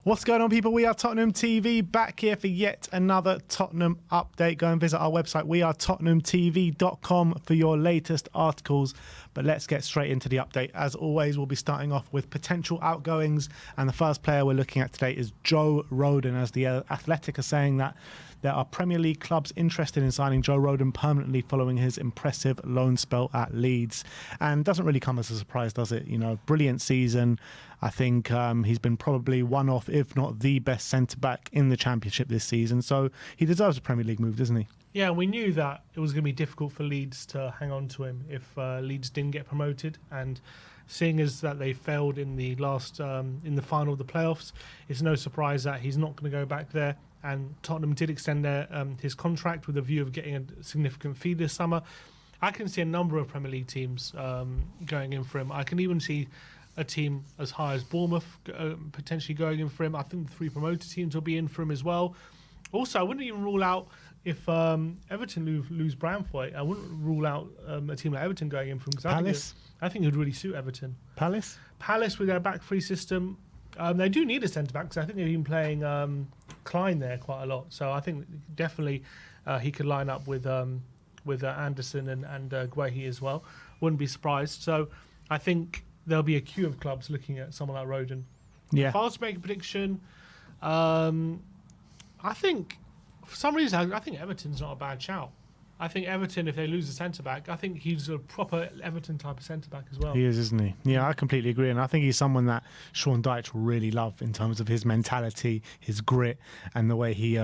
What's going on, people? We are Tottenham TV, back here for yet another Tottenham update. Go and visit our website, WeAreTottenhamTV.com, for your latest articles. But let's get straight into the update. As always, we'll be starting off with potential outgoings. And the first player we're looking at today is Joe Rodon, as the Athletic are saying that there are Premier League clubs interested in signing Joe Rodon permanently following his impressive loan spell at Leeds. And doesn't really come as a surprise, does it? You know, brilliant season. I think he's been probably one of, if not the best centre-back in the Championship this season. So he deserves a Premier League move, doesn't he? Yeah, we knew that it was going to be difficult for Leeds to hang on to him if Leeds didn't get promoted. And seeing as that they failed in the last, in the final of the playoffs, it's no surprise that he's not going to go back there. And Tottenham did extend his contract with a view of getting a significant fee this summer. I can see a number of Premier League teams going in for him. I can even see a team as high as Bournemouth potentially going in for him. I think the three promoted teams will be in for him as well. Also, I wouldn't even rule out if Everton lose Branthwaite. I wouldn't rule out a team like Everton going in for him. Palace? I think it would really suit Everton. Palace with their back three system. They do need a centre-back because I think they've been playing Klein there quite a lot. So I think definitely he could line up with Anderson and Guehi as well. Wouldn't be surprised. So I think there'll be a queue of clubs looking at someone like Rodon. Yeah. If I was to make a prediction, I think for some reason I think Everton's not a bad shout. I think Everton, if they lose a centre-back, I think he's a proper Everton type of centre-back as well. He is, isn't he? Yeah, I completely agree. And I think he's someone that Sean Dyche will really love in terms of his mentality, his grit, and the way he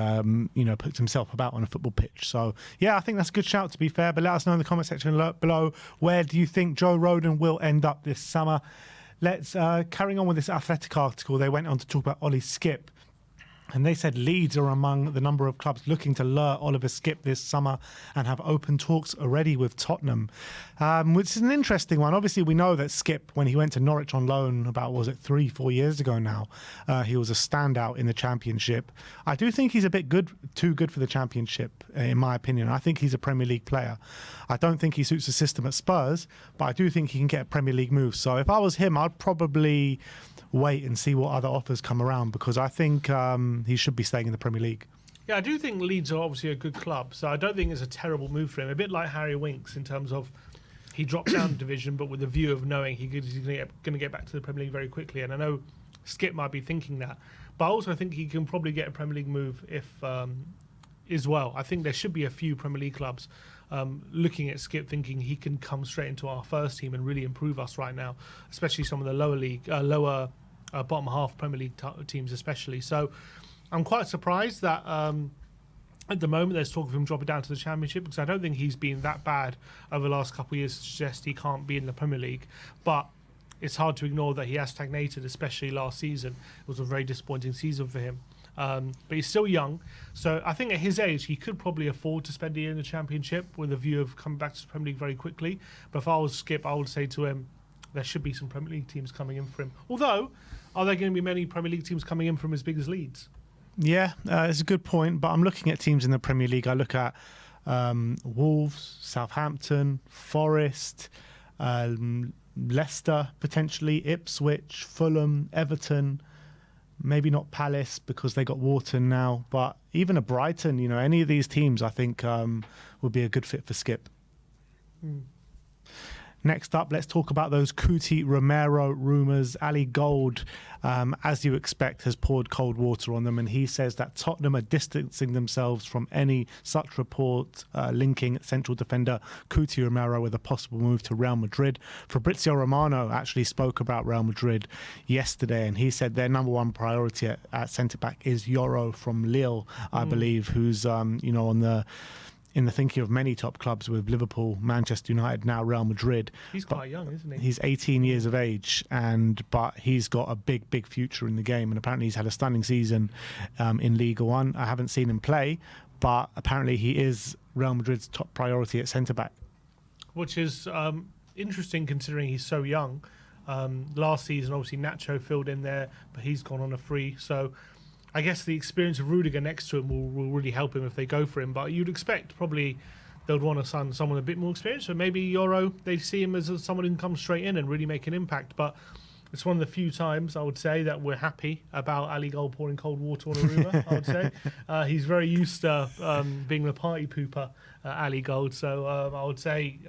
puts himself about on a football pitch. So, yeah, I think that's a good shout, to be fair. But let us know in the comment section below, where do you think Joe Rodon will end up this summer? Let's, carrying on with this Athletic article, they went on to talk about Ollie Skipp. And they said Leeds are among the number of clubs looking to lure Oliver Skipp this summer and have open talks already with Tottenham, which is an interesting one. Obviously, we know that Skipp, when he went to Norwich on loan about, 3-4 years ago now, he was a standout in the Championship. I do think he's a bit too good for the Championship, in my opinion. I think he's a Premier League player. I don't think he suits the system at Spurs, but I do think he can get a Premier League move. So if I was him, I'd probably wait and see what other offers come around, because I think he should be staying in the Premier League. Yeah, I do think Leeds are obviously a good club, so I don't think it's a terrible move for him. A bit like Harry Winks in terms of he dropped down the division, but with the view of knowing he's going to get back to the Premier League very quickly. And I know Skipp might be thinking that, but I also think he can probably get a Premier League move if as well. I think there should be a few Premier League clubs looking at Skipp, thinking he can come straight into our first team and really improve us right now, especially some of the lower bottom half Premier League teams especially. So I'm quite surprised that at the moment there's talk of him dropping down to the Championship, because I don't think he's been that bad over the last couple of years to suggest he can't be in the Premier League. But it's hard to ignore that he has stagnated, especially last season. It was a very disappointing season for him. But he's still young, so I think at his age he could probably afford to spend a year in the Championship with a view of coming back to the Premier League very quickly. But if I was Skipp, I would say to him, there should be some Premier League teams coming in for him. Although, are there going to be many Premier League teams coming in from as big as Leeds? Yeah, it's a good point, but I'm looking at teams in the Premier League. I look at Wolves, Southampton, Forest, Leicester, potentially, Ipswich, Fulham, Everton, maybe not Palace because they got Wharton now, but even a Brighton, any of these teams I think would be a good fit for Skipp. Next up, let's talk about those Cuti Romero rumours. Ali Gold, as you expect, has poured cold water on them, and he says that Tottenham are distancing themselves from any such report linking central defender Cuti Romero with a possible move to Real Madrid. Fabrizio Romano actually spoke about Real Madrid yesterday, and he said their number one priority at centre-back is Yoro from Lille, I believe, who's in the thinking of many top clubs with Liverpool, Manchester United, now Real Madrid. He's quite young, isn't he? He's 18 years of age, but he's got a big future in the game. And apparently he's had a stunning season in Ligue 1. I haven't seen him play, but apparently he is Real Madrid's top priority at centre-back. Which is interesting considering he's so young. Last season, obviously, Nacho filled in there, but he's gone on a free. So I guess the experience of Rudiger next to him will really help him if they go for him. But you'd expect probably they'd want to sign someone a bit more experienced. So maybe Yoro, they see him as someone who can come straight in and really make an impact. But It's one of the few times I would say that we're happy about Ali Gold pouring cold water on Aruba. I would say he's very used to being the party pooper, Ali Gold. So I would say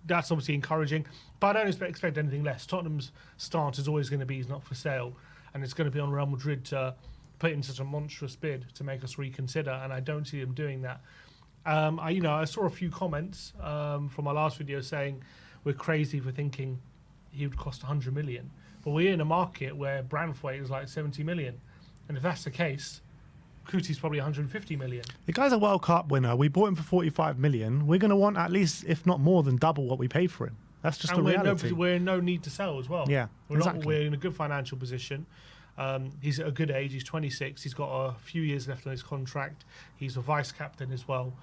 that's obviously encouraging. But I don't expect anything less. Tottenham's stance is always going to be he's not for sale, and it's going to be on Real Madrid to put in such a monstrous bid to make us reconsider. And I don't see them doing that. I saw a few comments from our last video saying we're crazy for thinking he would cost 100 million. But we're in a market where Branthwaite is like 70 million. And if that's the case, Kuti's probably 150 million. The guy's a World Cup winner. We bought him for 45 million. We're going to want at least, if not more than double what we paid for him. That's just the reality. We're in no need to sell as well. Yeah, exactly. We're in a good financial position. He's at a good age. He's 26. He's got a few years left on his contract. He's a vice captain as well.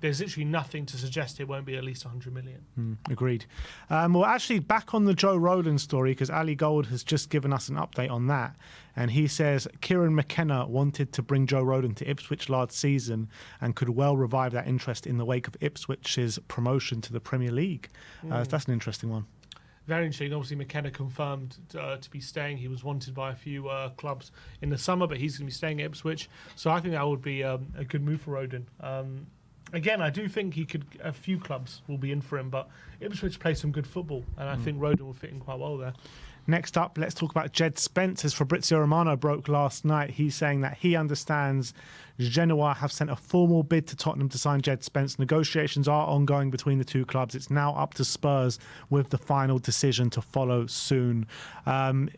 There's literally nothing to suggest it won't be at least 100 million. Agreed. Well, actually, back on the Joe Rodon story, because Ali Gold has just given us an update on that. And he says Kieran McKenna wanted to bring Joe Rodon to Ipswich last season and could well revive that interest in the wake of Ipswich's promotion to the Premier League. That's an interesting one. Very interesting. Obviously, McKenna confirmed to be staying. He was wanted by a few clubs in the summer, but he's going to be staying at Ipswich. So I think that would be a good move for Rodon. Again, I do think a few clubs will be in for him, but Ipswich play some good football, and I think Rodon will fit in quite well there. Next up, let's talk about Jed Spence. As Fabrizio Romano broke last night, he's saying that he understands Genoa have sent a formal bid to Tottenham to sign Jed Spence. Negotiations are ongoing between the two clubs. It's now up to Spurs with the final decision to follow soon.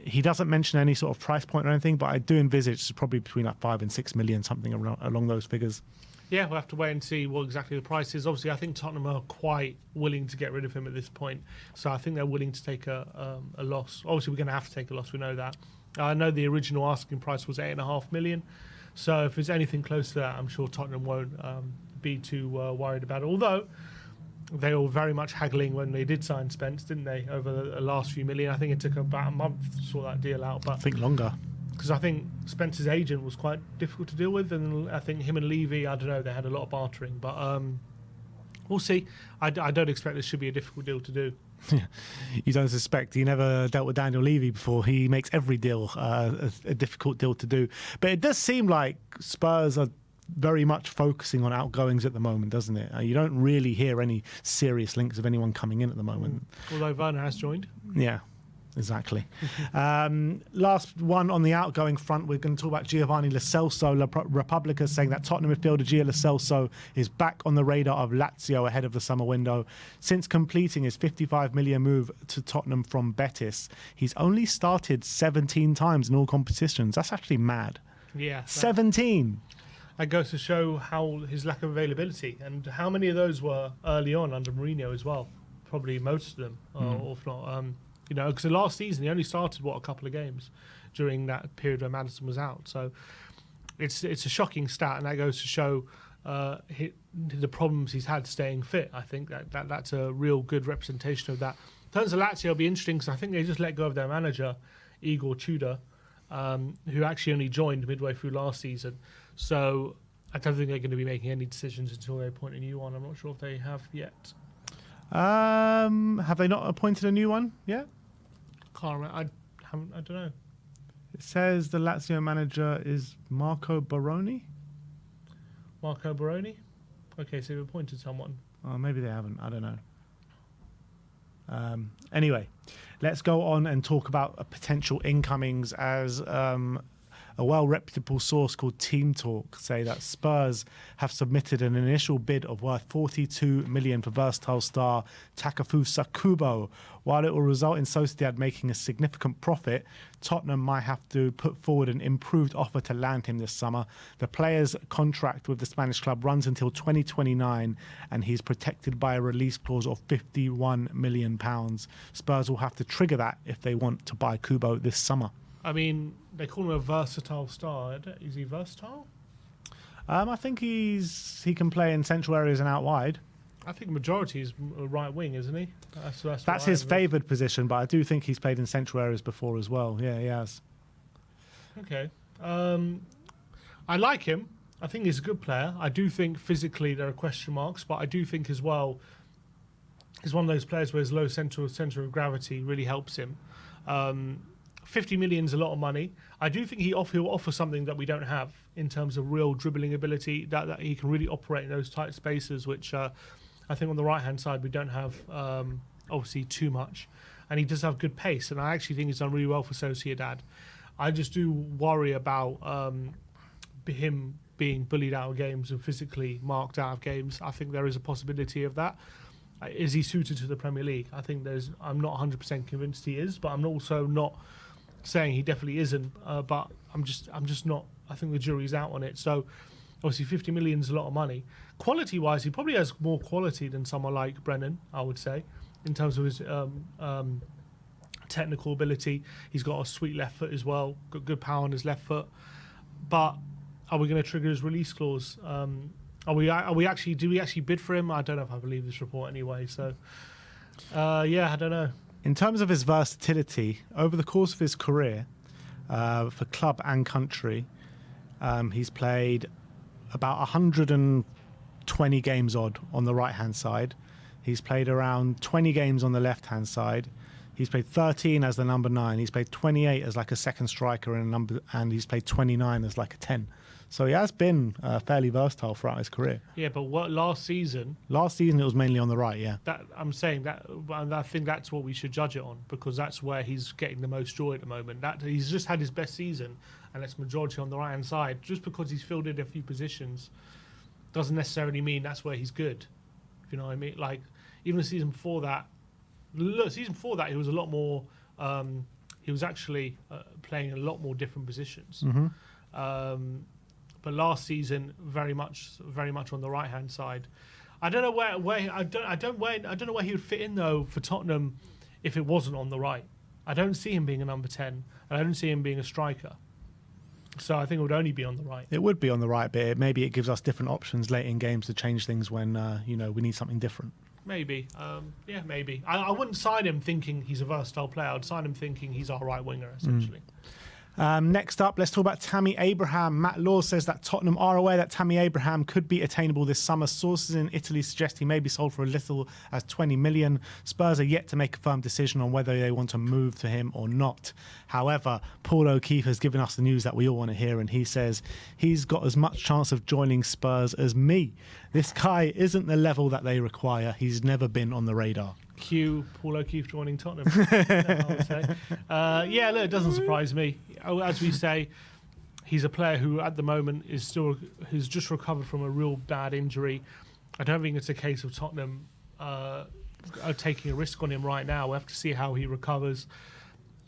He doesn't mention any sort of price point or anything, but I do envisage it's probably between like 5 and 6 million, something along those figures. Yeah, we'll have to wait and see what exactly the price is. Obviously, I think Tottenham are quite willing to get rid of him at this point. So I think they're willing to take a loss. Obviously, we're going to have to take a loss. We know that. I know the original asking price was 8.5 million. So if there's anything close to that, I'm sure Tottenham won't be too worried about it. Although they were very much haggling when they did sign Spence, didn't they, over the last few million. I think it took about a month to sort that deal out. But I think longer. Because I think Spence's agent was quite difficult to deal with, and I think him and Levy, I don't know, they had a lot of bartering, but we'll see. I don't expect this should be a difficult deal to do. You don't suspect. He never dealt with Daniel Levy before. He makes every deal a difficult deal to do. But it does seem like Spurs are very much focusing on outgoings at the moment, doesn't it? You don't really hear any serious links of anyone coming in at the moment. Although Werner has joined. Yeah. Exactly. Last one on the outgoing front, we're going to talk about Giovanni Lo Celso. Repubblica saying that Tottenham midfielder Gio Lo Celso is back on the radar of Lazio ahead of the summer window. Since completing his 55 million move to Tottenham from Betis, he's only started 17 times in all competitions. That's actually mad. Yeah. 17. That goes to show how his lack of availability, and how many of those were early on under Mourinho as well. Probably most of them, or if not. Because the last season he only started a couple of games during that period where Maddison was out. So it's a shocking stat, and that goes to show the problems he's had staying fit. I think that's a real good representation of that. In terms of Lazio, it'll be interesting because I think they just let go of their manager Igor Tudor, who actually only joined midway through last season. So I don't think they're going to be making any decisions until they appoint a new one. I'm not sure if they have yet. Have they not appointed a new one yet? Can't remember. I don't know. It says the Lazio manager is Marco Baroni. Marco Baroni? Okay, so they've appointed someone. Oh, maybe they haven't. I don't know. Anyway, let's go on and talk about potential incomings as a well-reputable source called Team Talk say that Spurs have submitted an initial bid of worth 42 million for versatile star Takefusa Kubo. While it will result in Sociedad making a significant profit, Tottenham might have to put forward an improved offer to land him this summer. The player's contract with the Spanish club runs until 2029, and he's protected by a release clause of £51 million. Spurs will have to trigger that if they want to buy Kubo this summer. I mean, they call him a versatile star. Is he versatile? I think he can play in central areas and out wide. I think majority is right wing, isn't he? That's his favoured position, but I do think he's played in central areas before as well. Yeah, he has. Okay. I like him. I think he's a good player. I do think physically there are question marks, but I do think as well he's one of those players where his low centre of gravity really helps him. 50 million is a lot of money. I do think he'll offer something that we don't have in terms of real dribbling ability, that he can really operate in those tight spaces, which I think on the right-hand side we don't have obviously too much. And he does have good pace, and I actually think he's done really well for Sociedad. I just do worry about him being bullied out of games and physically marked out of games. I think there is a possibility of that. Is he suited to the Premier League? I think I'm not 100% convinced he is, but I'm also not saying he definitely isn't. But I'm just not. I think the jury's out on it. So obviously 50 million is a lot of money. Quality-wise, he probably has more quality than someone like Brennan, I would say, in terms of his technical ability. He's got a sweet left foot as well, got good power on his left foot. But are we going to trigger his release clause? Do we actually bid for him? I don't know if I believe this report anyway. So, I don't know. In terms of his versatility, over the course of his career, for club and country, he's played about 120 games odd on the right-hand side. He's played around 20 games on the left-hand side. He's played 13 as the number 9. He's played 28 as like a second striker and he's played 29 as like a 10. So he has been fairly versatile throughout his career. Yeah, but last season? Last season it was mainly on the right, yeah. I'm saying that, and I think that's what we should judge it on, because that's where he's getting the most joy at the moment. That he's just had his best season, and it's majority on the right-hand side. Just because he's filled in a few positions doesn't necessarily mean that's where he's good. If you know what I mean? Like, even the season before that, he was a lot more. He was actually playing a lot more different positions. Mm-hmm. But last season, very much on the right hand side. I don't know where I don't know where he would fit in though for Tottenham if it wasn't on the right. I don't see him being a number 10, and I don't see him being a striker. So I think it would only be on the right. It would be on the right, but maybe it gives us different options late in games to change things when we need something different. Maybe, maybe. I wouldn't sign him thinking he's a versatile player. I'd sign him thinking he's our right winger, essentially. Next up, let's talk about Tammy Abraham. Matt Law says that Tottenham are aware that Tammy Abraham could be attainable this summer. Sources in Italy suggest he may be sold for as little as 20 million. Spurs are yet to make a firm decision on whether they want to move to him or not. However, Paul O'Keefe has given us the news that we all want to hear, and he says he's got as much chance of joining Spurs as me. This guy isn't the level that they require. He's never been on the radar. Cue Paul O'Keefe joining Tottenham. I would say. Look, it doesn't surprise me. As we say, he's a player who at the moment who's just recovered from a real bad injury. I don't think it's a case of Tottenham taking a risk on him right now. We have to see how he recovers.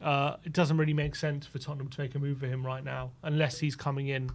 It doesn't really make sense for Tottenham to make a move for him right now, unless he's coming in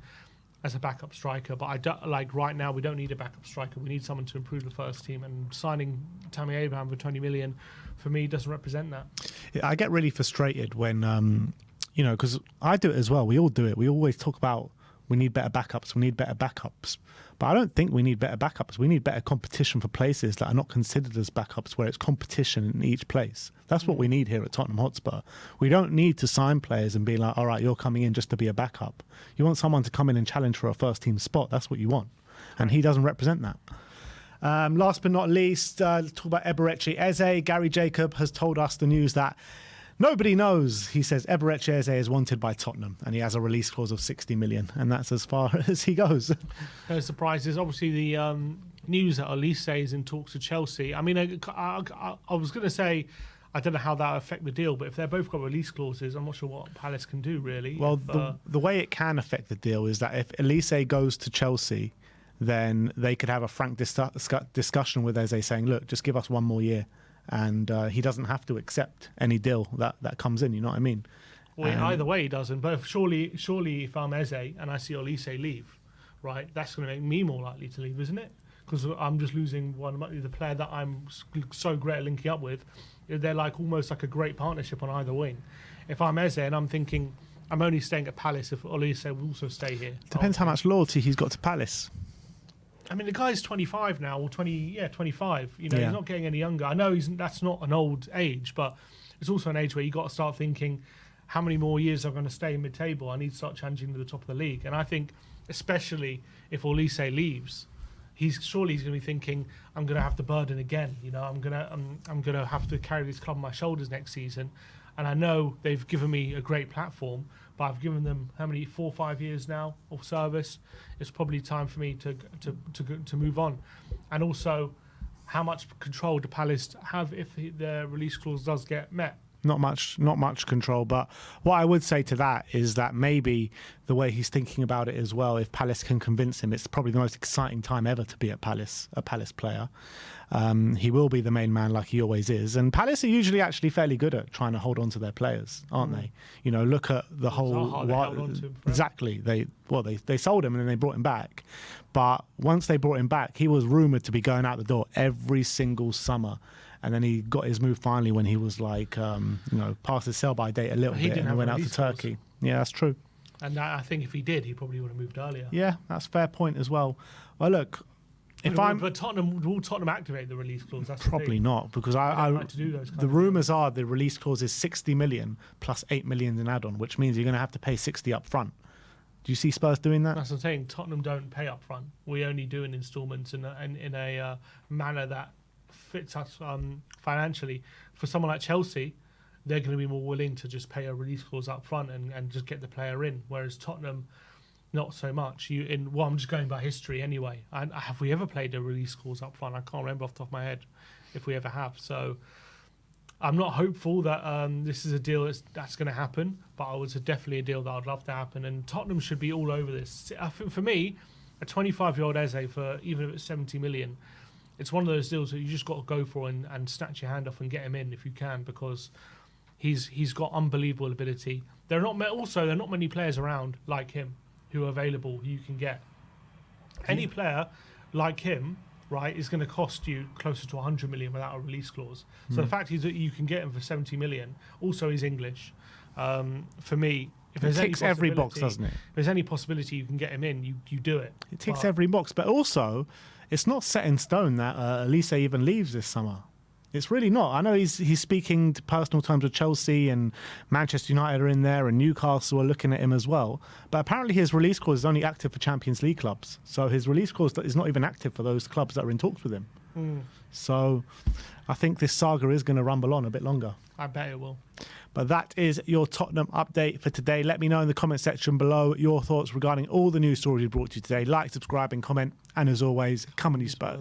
as a backup striker. But right now we don't need a backup striker. We need someone to improve the first team, and signing Tammy Abraham for 20 million for me doesn't represent that. Yeah, I get really frustrated when because I do it as well. We all do it. We always talk about we need better backups. We need better backups. But I don't think we need better backups. We need better competition for places that are not considered as backups, where it's competition in each place. That's what we need here at Tottenham Hotspur. We don't need to sign players and be like, all right, you're coming in just to be a backup. You want someone to come in and challenge for a first-team spot. That's what you want. And he doesn't represent that. Last but not least, let's talk about Eberechi Eze. Gary Jacob has told us the news that nobody knows. He says Eberechi Eze is wanted by Tottenham, and he has a release clause of 60 million, and that's as far as he goes. No surprises. Obviously, the news that Elise is in talks with Chelsea. I mean, I was going to say, I don't know how that will affect the deal, but if they're both got release clauses, I'm not sure what Palace can do, really. Well, the way it can affect the deal is that if Elise goes to Chelsea, then they could have a frank discussion with Eze saying, look, just give us one more year. And he doesn't have to accept any deal that comes in, you know what I mean? Well, either way he doesn't. But surely if I'm Eze and I see Elise leave, right, that's going to make me more likely to leave, isn't it? Because I'm just losing the player that I'm so great at linking up with. They're like almost like a great partnership on either wing. If I'm Eze and I'm thinking I'm only staying at Palace if Elise will also stay here. Depends how much loyalty he's got to Palace. I mean, the guy's 25 now, or 25. You know, Yeah. He's not getting any younger. I know that's not an old age, but it's also an age where you got to start thinking, how many more years are going to stay mid-table? I need to start challenging to the top of the league. And I think, especially if Elise leaves, he's going to be thinking, I'm going to have the burden again. You know, I'm going to have to carry this club on my shoulders next season. And I know they've given me a great platform, but I've given them how many 4 or 5 years now of service. It's probably time for me to move on. And also, how much control do Palace have if their release clause does get met? Not much control. But what I would say to that is that maybe the way he's thinking about it as well, if Palace can convince him, it's probably the most exciting time ever to be at Palace, a Palace player. He will be the main man like he always is. And Palace are usually actually fairly good at trying to hold on to their players, aren't they? You know, look at the whole... Exactly. They sold him and then they brought him back. But once they brought him back, he was rumoured to be going out the door every single summer. And then he got his move finally when he was like, past his sell-by date a little bit and went out to Turkey. Yeah, that's true. And I think if he did, he probably would have moved earlier. Yeah, that's a fair point as well. Well, look, But will Tottenham activate the release clause? That's probably not, because like to do those the rumours are the release clause is 60 million plus 8 million in add-on, which means you're going to have to pay 60 up front. Do you see Spurs doing that? That's what I'm saying. Tottenham don't pay up front. We only do in instalments in a manner that fits us financially. For someone like Chelsea, they're going to be more willing to just pay a release clause up front and just get the player in, whereas Tottenham, not so much. I'm just going by history anyway. Have we ever played a release clause up front? I can't remember off the top of my head if we ever have. So I'm not hopeful that this is a deal that's going to happen, but it's definitely a deal that I'd love to happen. And Tottenham should be all over this. I think for me, a 25-year-old Eze, for even if it's 70 million, it's one of those deals that you just got to go for and snatch your hand off and get him in if you can, because he's got unbelievable ability. There are not many players around like him who are available who you can get. Any player like him, right, is going to cost you closer to 100 million without a release clause. So the fact is that you can get him for 70 million. Also, he's English. For me, if there's ticks every box, doesn't it? If there's any possibility you can get him in, you do it. It ticks every box, but also it's not set in stone that Elise even leaves this summer. It's really not. I know he's speaking to personal terms with Chelsea, and Manchester United are in there, and Newcastle are looking at him as well. But apparently his release clause is only active for Champions League clubs. So his release clause is not even active for those clubs that are in talks with him. So I think this saga is going to rumble on a bit longer. I bet it will. But that is your Tottenham update for today. Let me know in the comment section below your thoughts regarding all the news stories we brought to you today. Like, subscribe and comment. And as always, come on you Spurs.